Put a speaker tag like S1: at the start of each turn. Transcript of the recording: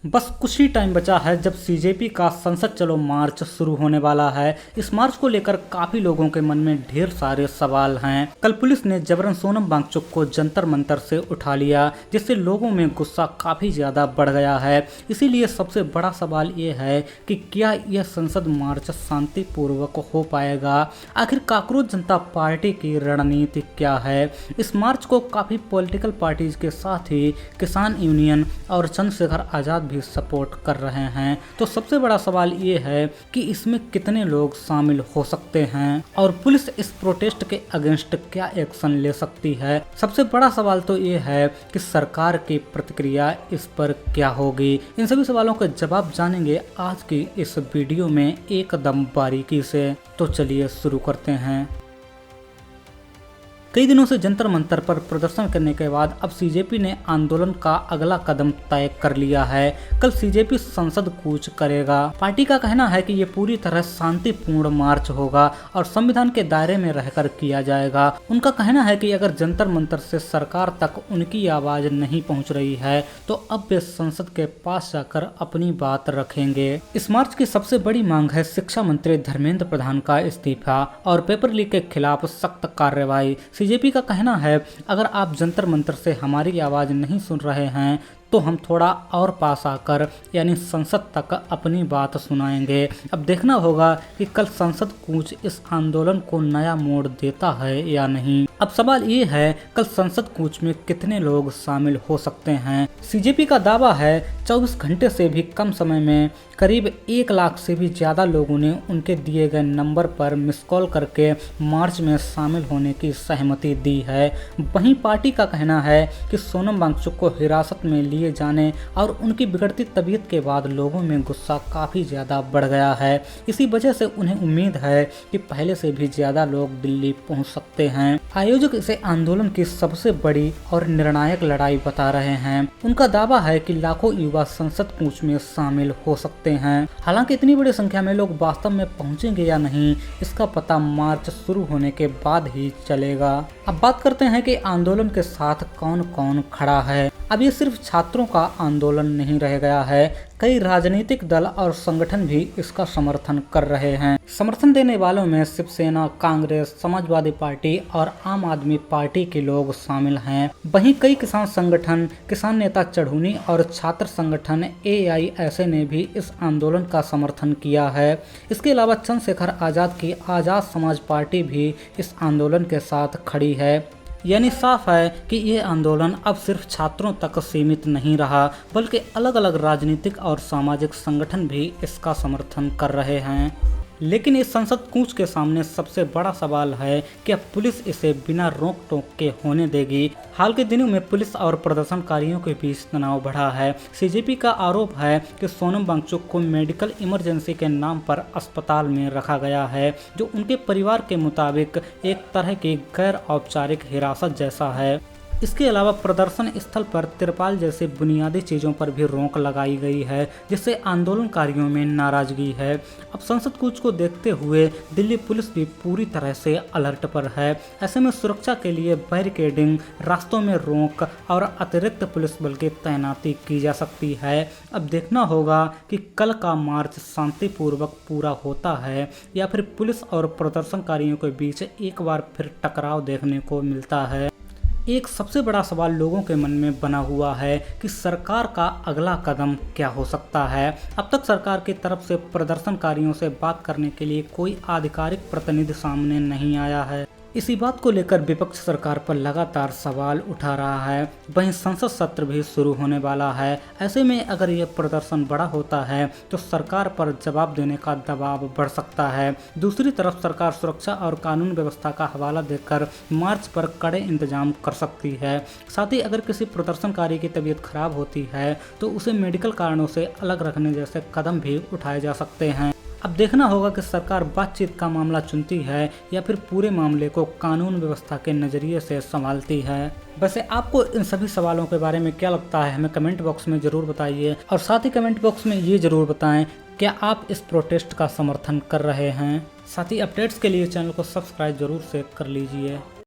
S1: बस कुछ ही टाइम बचा है जब सीजेपी का संसद चलो मार्च शुरू होने वाला है। इस मार्च को लेकर काफी लोगों के मन में ढेर सारे सवाल हैं। कल पुलिस ने जबरन सोनम वांगचुक को जंतर मंतर से उठा लिया, जिससे लोगों में गुस्सा काफी ज्यादा बढ़ गया है। इसीलिए सबसे बड़ा सवाल ये है कि क्या यह संसद मार्च शांतिपूर्वक हो पाएगा। आखिर काकरोच जनता पार्टी की रणनीति क्या है। इस मार्च को काफी पॉलिटिकल पार्टीज के साथ ही किसान यूनियन और चंद्रशेखर आजाद भी सपोर्ट कर रहे हैं। तो सबसे बड़ा सवाल ये है कि इसमें कितने लोग शामिल हो सकते हैं और पुलिस इस प्रोटेस्ट के अगेंस्ट क्या एक्शन ले सकती है। सबसे बड़ा सवाल तो ये है कि सरकार की प्रतिक्रिया इस पर क्या होगी। इन सभी सवालों के जवाब जानेंगे आज की इस वीडियो में एकदम बारीकी से। तो चलिए शुरू करते हैं। कई दिनों से जंतर मंतर पर प्रदर्शन करने के बाद अब सीजेपी ने आंदोलन का अगला कदम तय कर लिया है। कल सीजेपी संसद कूच करेगा। पार्टी का कहना है कि ये पूरी तरह शांतिपूर्ण मार्च होगा और संविधान के दायरे में रहकर किया जाएगा। उनका कहना है कि अगर जंतर मंतर से सरकार तक उनकी आवाज नहीं पहुंच रही है तो अब वे संसद के पास जाकर अपनी बात रखेंगे। इस मार्च की सबसे बड़ी मांग है शिक्षा मंत्री धर्मेंद्र प्रधान का इस्तीफा और पेपर लीक के खिलाफ सख्त कार्रवाई। बीजेपी का कहना है अगर आप जंतर मंतर से हमारी आवाज नहीं सुन रहे हैं तो हम थोड़ा और पास आकर यानी संसद तक अपनी बात सुनाएंगे। अब देखना होगा कि कल संसद कूच इस आंदोलन को नया मोड़ देता है या नहीं। अब सवाल ये है कल संसद कूच में कितने लोग शामिल हो सकते हैं। सीजेपी का दावा है 24 घंटे से भी कम समय में करीब 1 लाख से भी ज्यादा लोगों ने उनके दिए गए नंबर पर मिस कॉल करके मार्च में शामिल होने की सहमति दी है। वहीं पार्टी का कहना है कि सोनम वांगचुक को हिरासत में लिए जाने और उनकी बिगड़ती तबीयत के बाद लोगों में गुस्सा काफी ज्यादा बढ़ गया है। इसी वजह से उन्हें उम्मीद है कि पहले से भी ज्यादा लोग दिल्ली पहुंच सकते हैं। आयोजक इसे आंदोलन की सबसे बड़ी और निर्णायक लड़ाई बता रहे हैं। उनका दावा है कि लाखों युवा संसद कूच में शामिल हो सकते हैं। हालांकि इतनी बड़ी संख्या में लोग वास्तव में पहुंचेंगे या नहीं इसका पता मार्च शुरू होने के बाद ही चलेगा। अब बात करते हैं कि आंदोलन के साथ कौन कौन खड़ा है। अब ये सिर्फ छात्रों का आंदोलन नहीं रह गया है, कई राजनीतिक दल और संगठन भी इसका समर्थन कर रहे हैं। समर्थन देने वालों में शिवसेना, कांग्रेस, समाजवादी पार्टी और आम आदमी पार्टी के लोग शामिल हैं। वहीं कई किसान संगठन, किसान नेता चढ़ूनी और छात्र संगठन AISA ने भी इस आंदोलन का समर्थन किया है। इसके अलावा चंद्रशेखर आजाद की आजाद समाज पार्टी भी इस आंदोलन के साथ खड़ी है। यानी साफ है कि ये आंदोलन अब सिर्फ छात्रों तक सीमित नहीं रहा बल्कि अलग अलग राजनीतिक और सामाजिक संगठन भी इसका समर्थन कर रहे हैं। लेकिन इस संसद कूच के सामने सबसे बड़ा सवाल है कि अब पुलिस इसे बिना रोक टोक के होने देगी। हाल के दिनों में पुलिस और प्रदर्शनकारियों के बीच तनाव बढ़ा है। सीजेपी का आरोप है कि सोनम वांगचुक को मेडिकल इमरजेंसी के नाम पर अस्पताल में रखा गया है, जो उनके परिवार के मुताबिक एक तरह की गैर औपचारिक हिरासत जैसा है। इसके अलावा प्रदर्शन स्थल पर तिरपाल जैसे बुनियादी चीज़ों पर भी रोक लगाई गई है, जिससे आंदोलनकारियों में नाराजगी है। अब संसद कूच को देखते हुए दिल्ली पुलिस भी पूरी तरह से अलर्ट पर है। ऐसे में सुरक्षा के लिए बैरिकेडिंग, रास्तों में रोक और अतिरिक्त पुलिस बल की तैनाती की जा सकती है। अब देखना होगा कि कल का मार्च शांतिपूर्वक पूरा होता है या फिर पुलिस और प्रदर्शनकारियों के बीच एक बार फिर टकराव देखने को मिलता है। एक सबसे बड़ा सवाल लोगों के मन में बना हुआ है कि सरकार का अगला कदम क्या हो सकता है। अब तक सरकार की तरफ से प्रदर्शनकारियों से बात करने के लिए कोई आधिकारिक प्रतिनिधि सामने नहीं आया है। इसी बात को लेकर विपक्ष सरकार पर लगातार सवाल उठा रहा है। वहीं संसद सत्र भी शुरू होने वाला है। ऐसे में अगर यह प्रदर्शन बड़ा होता है तो सरकार पर जवाब देने का दबाव बढ़ सकता है। दूसरी तरफ सरकार सुरक्षा और कानून व्यवस्था का हवाला देकर मार्च पर कड़े इंतजाम कर सकती है। साथ ही अगर किसी प्रदर्शनकारी की तबीयत खराब होती है तो उसे मेडिकल कारणों से अलग रखने जैसे कदम भी उठाए जा सकते हैं। अब देखना होगा कि सरकार बातचीत का मामला चुनती है या फिर पूरे मामले को कानून व्यवस्था के नज़रिए से संभालती है। वैसे आपको इन सभी सवालों के बारे में क्या लगता है हमें कमेंट बॉक्स में ज़रूर बताइए और साथ ही कमेंट बॉक्स में ये ज़रूर बताएं क्या आप इस प्रोटेस्ट का समर्थन कर रहे हैं। साथ ही अपडेट्स के लिए चैनल को सब्सक्राइब जरूर से कर लीजिए।